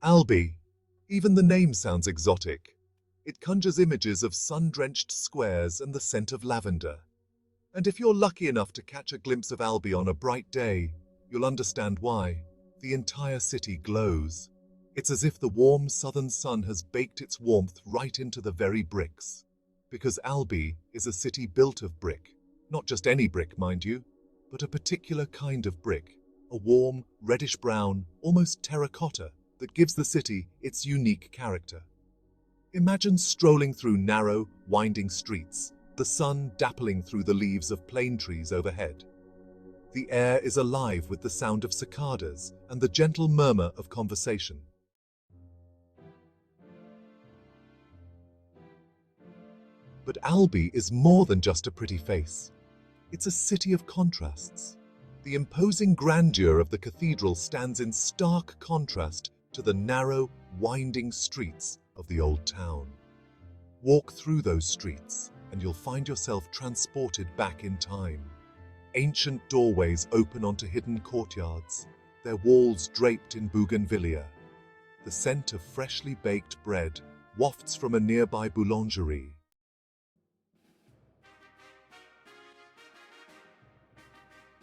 Albi. Even the name sounds exotic. It conjures images of sun-drenched squares and the scent of lavender. And if you're lucky enough to catch a glimpse of Albi on a bright day, you'll understand why. The entire city glows. It's as if the warm southern sun has baked its warmth right into the very bricks. Because Albi is a city built of brick. Not just any brick, mind you, but a particular kind of brick. A warm, reddish-brown, almost terracotta that gives the city its unique character. Imagine strolling through narrow, winding streets, the sun dappling through the leaves of plane trees overhead. The air is alive with the sound of cicadas and the gentle murmur of conversation. But Albi is more than just a pretty face. It's a city of contrasts. The imposing grandeur of the cathedral stands in stark contrast to the narrow, winding streets of the old town. Walk through those streets and you'll find yourself transported back in time. Ancient doorways open onto hidden courtyards, their walls draped in bougainvillea. The scent of freshly baked bread wafts from a nearby boulangerie.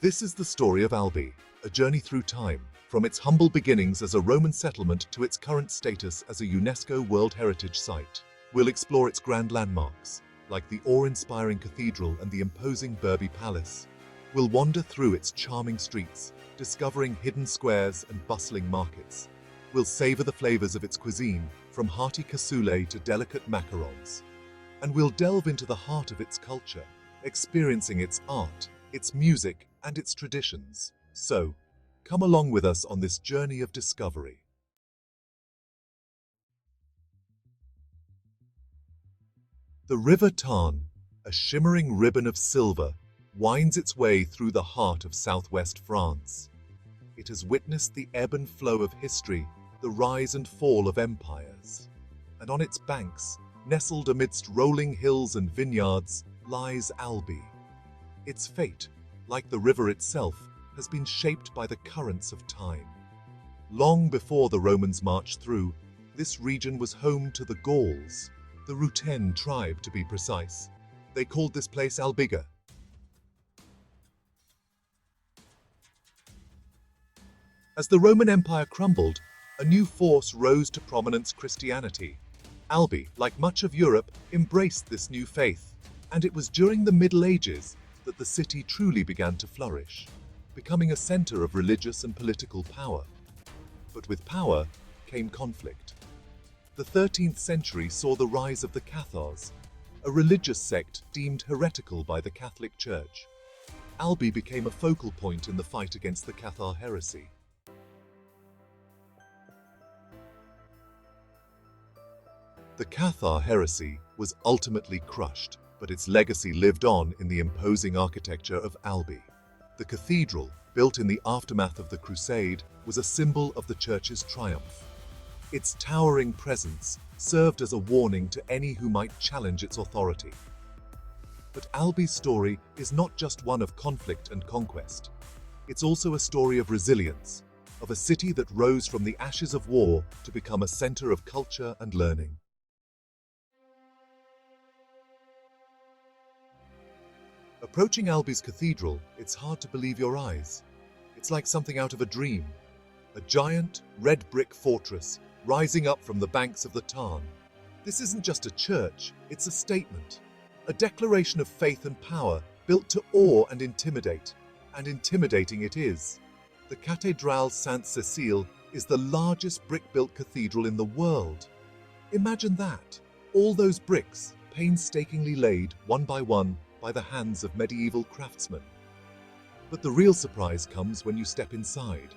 This is the story of Albi, a journey through time, from its humble beginnings as a Roman settlement to its current status as a UNESCO World Heritage Site. We'll explore its grand landmarks, like the awe-inspiring cathedral and the imposing Berbi Palace. We'll wander through its charming streets, discovering hidden squares and bustling markets. We'll savor the flavors of its cuisine, from hearty cassoulet to delicate macarons. And we'll delve into the heart of its culture, experiencing its art, its music, and its traditions. So, come along with us on this journey of discovery. The River Tarn, a shimmering ribbon of silver, winds its way through the heart of southwest France. It has witnessed the ebb and flow of history, the rise and fall of empires. And on its banks, nestled amidst rolling hills and vineyards, lies Albi. Its fate, like the river itself, has been shaped by the currents of time. Long before the Romans marched through, this region was home to the Gauls, the Ruthen tribe to be precise. They called this place Albiga. As the Roman Empire crumbled, a new force rose to prominence: Christianity. Albi, like much of Europe, embraced this new faith, and it was during the Middle Ages that the city truly began to flourish, becoming a center of religious and political power. But with power came conflict. The 13th century saw the rise of the Cathars, a religious sect deemed heretical by the Catholic Church. Albi became a focal point in the fight against the Cathar heresy. The Cathar heresy was ultimately crushed, but its legacy lived on in the imposing architecture of Albi. The cathedral, built in the aftermath of the Crusade, was a symbol of the church's triumph. Its towering presence served as a warning to any who might challenge its authority. But Albi's story is not just one of conflict and conquest. It's also a story of resilience, of a city that rose from the ashes of war to become a center of culture and learning. Approaching Albi's cathedral, it's hard to believe your eyes. It's like something out of a dream. A giant, red brick fortress rising up from the banks of the Tarn. This isn't just a church, it's a statement. A declaration of faith and power built to awe and intimidate. And intimidating it is. The Cathédrale Sainte-Cécile is the largest brick-built cathedral in the world. Imagine that. All those bricks, painstakingly laid, one by the hands of medieval craftsmen. But the real surprise comes when you step inside.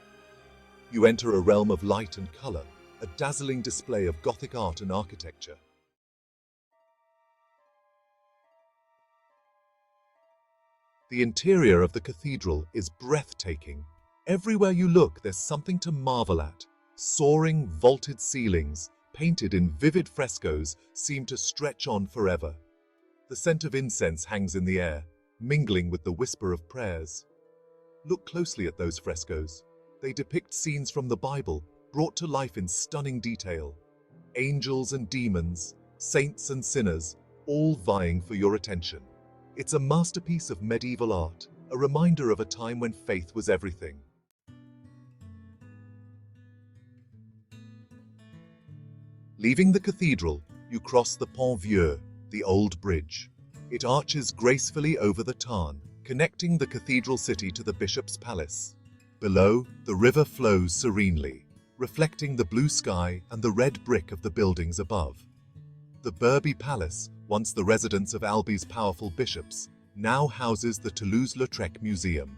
You enter a realm of light and color, a dazzling display of Gothic art and architecture. The interior of the cathedral is breathtaking. Everywhere you look, there's something to marvel at. Soaring, vaulted ceilings, painted in vivid frescoes, seem to stretch on forever. The scent of incense hangs in the air, mingling with the whisper of prayers. Look closely at those frescoes. They depict scenes from the Bible, brought to life in stunning detail. Angels and demons, saints and sinners, all vying for your attention. It's a masterpiece of medieval art, a reminder of a time when faith was everything. Leaving the cathedral, you cross the Pont Vieux, the old bridge. It arches gracefully over the Tarn, connecting the cathedral city to the bishop's palace. Below, the river flows serenely, reflecting the blue sky and the red brick of the buildings above. The Berby Palace, once the residence of Albi's powerful bishops, now houses the Toulouse-Lautrec Museum.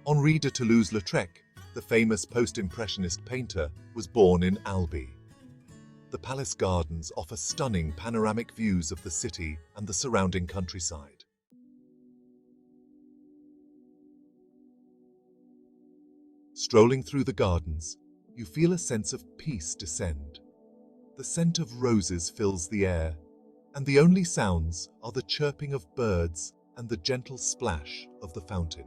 Henri de Toulouse-Lautrec, the famous post-impressionist painter, was born in Albi. The palace gardens offer stunning panoramic views of the city and the surrounding countryside. Strolling through the gardens, you feel a sense of peace descend. The scent of roses fills the air, and the only sounds are the chirping of birds and the gentle splash of the fountain.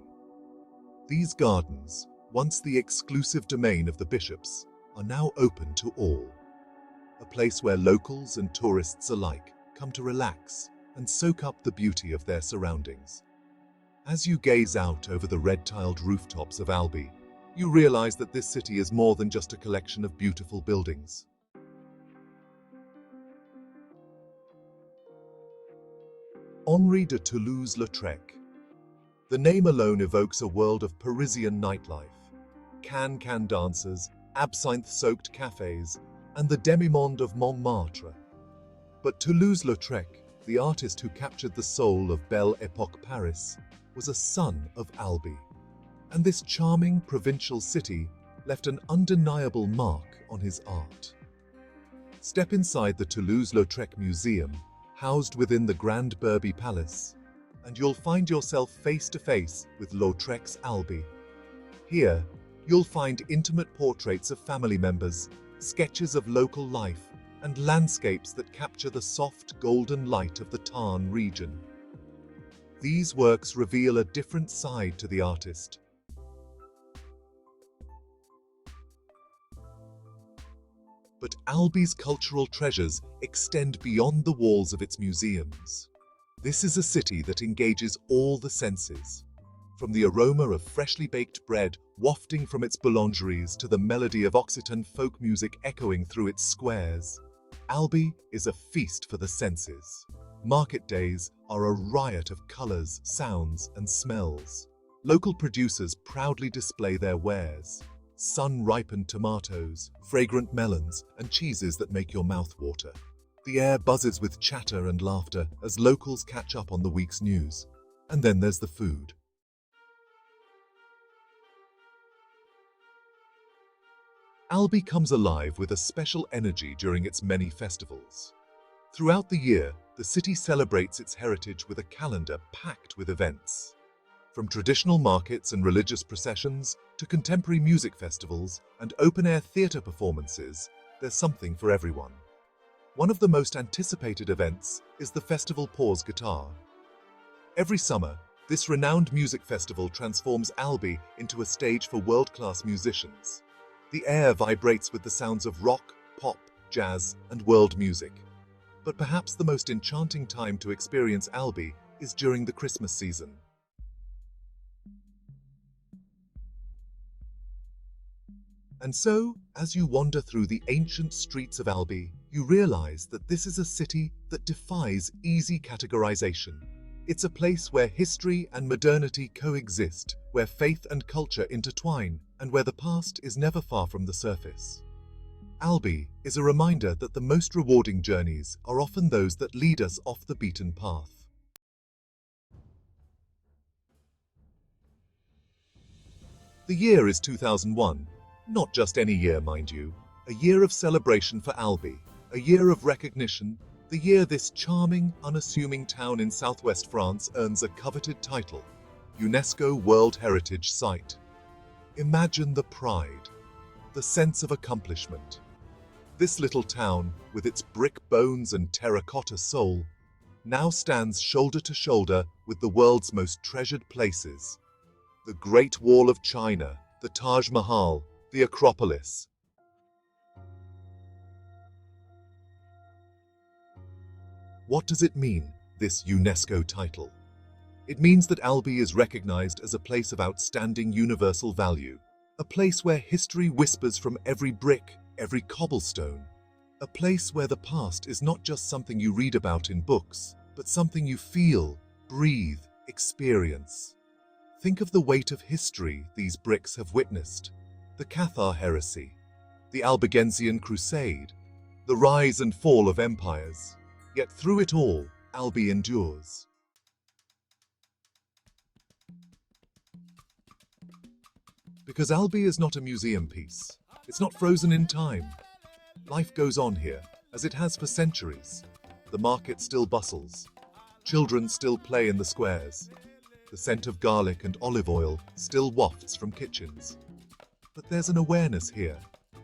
These gardens, once the exclusive domain of the bishops, are now open to all. A place where locals and tourists alike come to relax and soak up the beauty of their surroundings. As you gaze out over the red-tiled rooftops of Albi, you realize that this city is more than just a collection of beautiful buildings. Henri de Toulouse-Lautrec. The name alone evokes a world of Parisian nightlife. Can-can dancers, absinthe-soaked cafes, and the demi-monde of Montmartre. But Toulouse-Lautrec, the artist who captured the soul of Belle Époque Paris, was a son of Albi. And this charming provincial city left an undeniable mark on his art. Step inside the Toulouse-Lautrec Museum, housed within the Grand Berby Palace, and you'll find yourself face to face with Lautrec's Albi. Here, you'll find intimate portraits of family members, sketches of local life, and landscapes that capture the soft golden light of the Tarn region. These works reveal a different side to the artist. But Albi's cultural treasures extend beyond the walls of its museums. This is a city that engages all the senses. From the aroma of freshly baked bread wafting from its boulangeries to the melody of Occitan folk music echoing through its squares, Albi is a feast for the senses. Market days are a riot of colors, sounds, and smells. Local producers proudly display their wares. Sun-ripened tomatoes, fragrant melons, and cheeses that make your mouth water. The air buzzes with chatter and laughter as locals catch up on the week's news. And then there's the food. Albi comes alive with a special energy during its many festivals. Throughout the year, the city celebrates its heritage with a calendar packed with events. From traditional markets and religious processions to contemporary music festivals and open-air theatre performances, there's something for everyone. One of the most anticipated events is the festival Pause Guitar. Every summer, this renowned music festival transforms Albi into a stage for world-class musicians. The air vibrates with the sounds of rock, pop, jazz, and world music. But perhaps the most enchanting time to experience Albi is during the Christmas season. And so, as you wander through the ancient streets of Albi, you realize that this is a city that defies easy categorization. It's a place where history and modernity coexist, where faith and culture intertwine, and where the past is never far from the surface. Albi is a reminder that the most rewarding journeys are often those that lead us off the beaten path. The year is 2001. Not just any year, mind you. A year of celebration for Albi. A year of recognition. The year this charming, unassuming town in southwest France earns a coveted title, UNESCO World Heritage Site. Imagine the pride, the sense of accomplishment. This little town, with its brick bones and terracotta soul, now stands shoulder to shoulder with the world's most treasured places. The Great Wall of China, the Taj Mahal, the Acropolis. What does it mean, this UNESCO title? It means that Albi is recognized as a place of outstanding universal value, a place where history whispers from every brick, every cobblestone, a place where the past is not just something you read about in books, but something you feel, breathe, experience. Think of the weight of history these bricks have witnessed: the Cathar heresy, the Albigensian crusade, the rise and fall of empires. Yet through it all, Albi endures. Because Albi is not a museum piece. It's not frozen in time. Life goes on here, as it has for centuries. The market still bustles. Children still play in the squares. The scent of garlic and olive oil still wafts from kitchens. But there's an awareness here,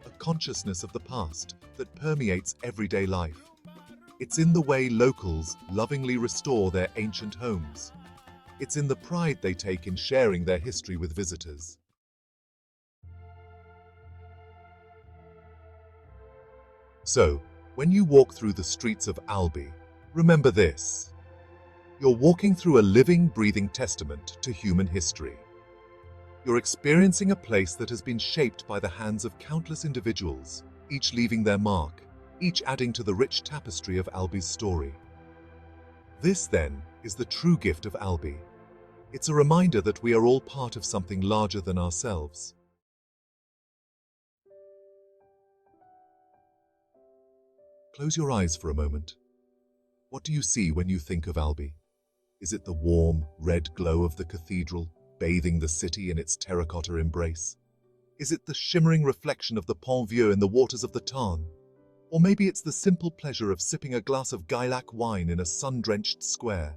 a consciousness of the past that permeates everyday life. It's in the way locals lovingly restore their ancient homes. It's in the pride they take in sharing their history with visitors. So, when you walk through the streets of Albi, remember this: you're walking through a living, breathing testament to human history. You're experiencing a place that has been shaped by the hands of countless individuals, each leaving their mark, each adding to the rich tapestry of Albi's story. This, then, is the true gift of Albi. It's a reminder that we are all part of something larger than ourselves. Close your eyes for a moment. What do you see when you think of Albi? Is it the warm, red glow of the cathedral, bathing the city in its terracotta embrace? Is it the shimmering reflection of the Pont Vieux in the waters of the Tarn? Or maybe it's the simple pleasure of sipping a glass of Gaillac wine in a sun-drenched square,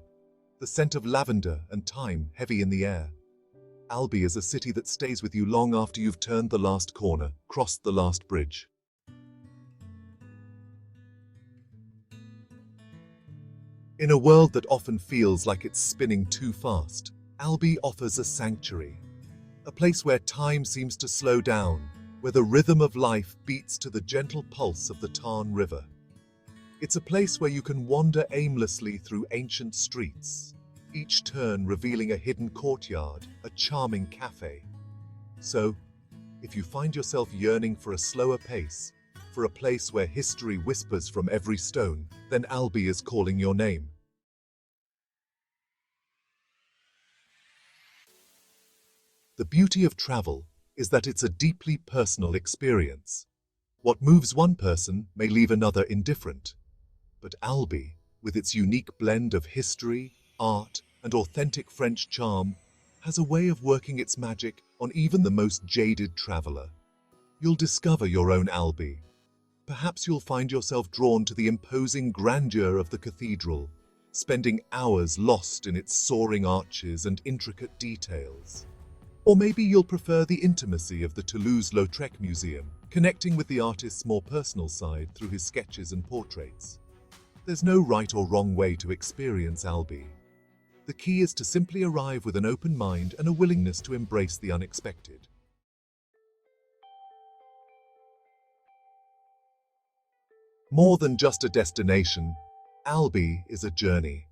the scent of lavender and thyme heavy in the air. Albi is a city that stays with you long after you've turned the last corner, crossed the last bridge. In a world that often feels like it's spinning too fast, Albi offers a sanctuary, a place where time seems to slow down, where the rhythm of life beats to the gentle pulse of the Tarn River. It's a place where you can wander aimlessly through ancient streets, each turn revealing a hidden courtyard, a charming cafe. So, if you find yourself yearning for a slower pace, for a place where history whispers from every stone, then Albi is calling your name. The beauty of travel is that it's a deeply personal experience. What moves one person may leave another indifferent. But Albi, with its unique blend of history, art, and authentic French charm, has a way of working its magic on even the most jaded traveler. You'll discover your own Albi. Perhaps you'll find yourself drawn to the imposing grandeur of the cathedral, spending hours lost in its soaring arches and intricate details. Or maybe you'll prefer the intimacy of the Toulouse-Lautrec Museum, connecting with the artist's more personal side through his sketches and portraits. There's no right or wrong way to experience Albi. The key is to simply arrive with an open mind and a willingness to embrace the unexpected. More than just a destination, Albi is a journey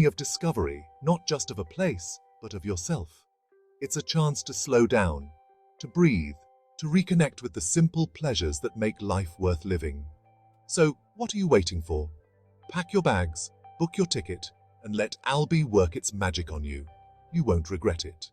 of discovery, not just of a place, but of yourself. It's a chance to slow down, to breathe, to reconnect with the simple pleasures that make life worth living. So, what are you waiting for? Pack your bags, book your ticket, and let Albi work its magic on you. You won't regret it.